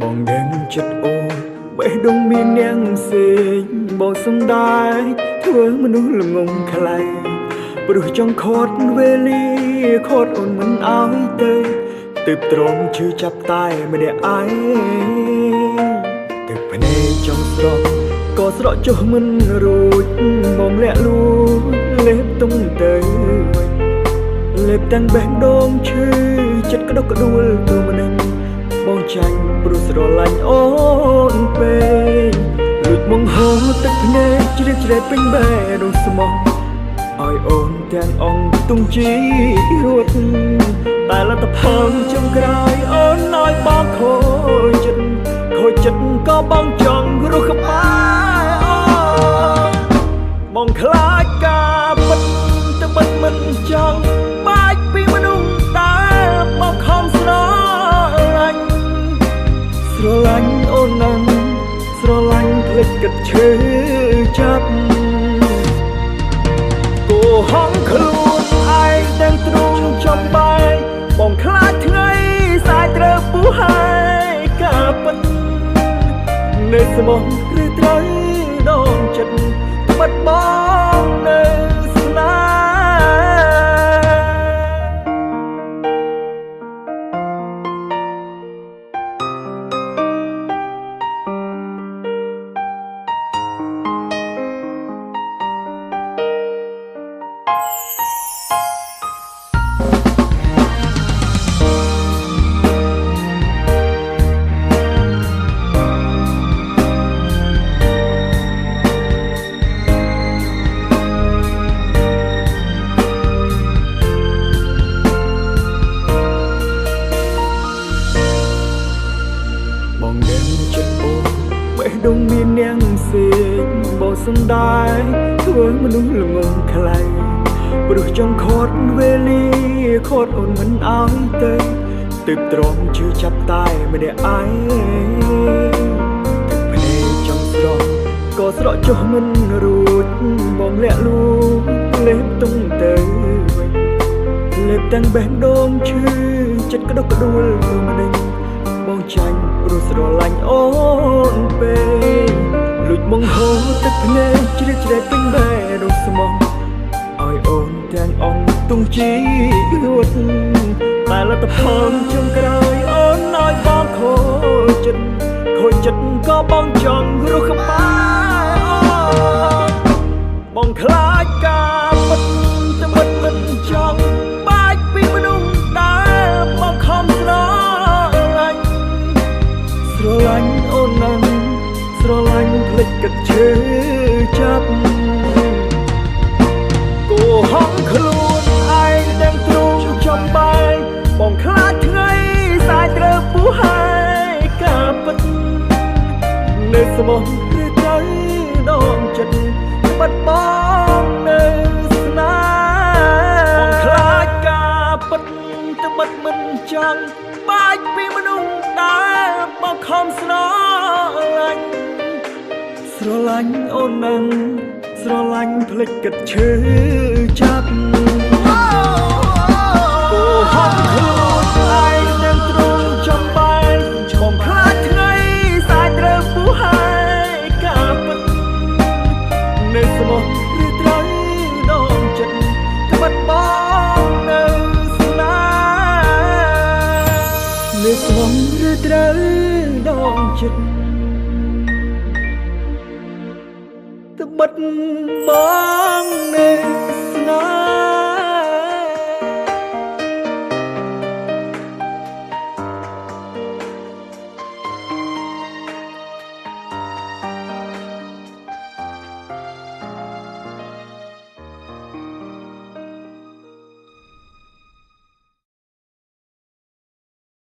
បងដឹងចិត្តអូនបេះដូងមានអ្នកផ្សេងបងសំដាយធ្វើមនុស្សល្ងងខ្លាំងព្រោះចង់ខត់វេលាខត់អូនមិនអោយទៅទើបទ្រាំឈឺចាប់តែម្នាក់ឯងទឹកភ្នែកចង់ស្រក់ក៏ស្រក់ចុះមិនរួចបងលាក់លួចលេបទុំទៅលេបទាំងបេះដូងឈឺចិត្តក្តុកក្តួលទូម្នាក់បងចាញ់ព្រោះស្រឡាញ់អូនពេកលួចមកហូរទឹកភ្នែកជ្រេកជ្រែកពេញបេះដូងស្មោះឲ្យអូនទាំងអង្គទុំជីរួតតែលទ្ធផលចុងក្រោយអូនឲ្យបងខូចចិត្តក៏បងចង់រស់ក្បែរអូនបងខ្លាចការពិតទៅបិទមិនចង់បាច់ពីមនុស្សតែបងខំស្រឡាញ់អូននឹងស្រឡាញ់ភ្លេចគិតឈឺចាប់គោហងខ្លួនឯងទាំងទ្រូងចំបែកបងខ្លាចថ្ងៃសាយត្រូវពុះហើយការពិតនៅស្មោះឬត្រូវដងចិត្តបាត់បង់នៅស្នេហ៍បងដឹងចិត្តអូនបេះដូងមានអ្នកផ្សេងបងសំដាយធ្វើមនុស្សល្ងងខ្លាំងព្រោះចង់ខត់វេលាខត់អូនមិនអោយទៅទើបទ្រាំឈឺចាប់តែម្នាក់ឯងទឹកភ្នែកចង់ស្រក់ក៏ស្រក់ចុះមិនរួចបងលាក់លួចលេបទុំទៅលេបទាំងបេះដូងឈឺចិត្តក្តុកក្តួលទៅម្ដេចបងចាញ់ព្រោះស្រឡាញ់អូនពេកលួចមកហូរទឹកភ្នែកជ្រេកជ្រែកពេញបេះដូងស្មោះឲ្យអូនទាំងអង្គទុំជីរួតតែលទ្ធផលចុងក្រោយអូនឲ្យបងខូចចិត្តក៏បងចង់រស់ក្បែរបងខ្លាចការពិតទៅបិទមិនចង់បាច់ពីមនុស្សដែលបងខំស្រឡាញ់អូននឹងស្រឡាញ់ភ្លេចគិតឈឺចាប់គោហងខ្លួនឯងទាំងទ្រូងចំបែកបងខ្លាចថ្ងៃសាយត្រូវពុះហើយការពិតនៅស្មោះឬត្រូវដងចិត្តបាត់បង់នៅស្នេហ៍បងខ្លាចការពិតទៅបិទមិនចង់បាច់ពីមនុស្សដែលបងខំស្រឡាញ់អូននឹងស្រឡាញ់ភ្លេចគិតឈឺចាប់គោហងខ្លួនឯងទាំងទ្រូងចំបែកបងខ្លាចថ្ងៃសាយត្រូវពុះហើយការពិតនៅស្មោះឬត្រូវដងចិត្តក្បត់បងនៅស្នេហ៍នៅស្មោះឬត្រូវដងចិត្តត្បិតបងនៅស្នេហ៍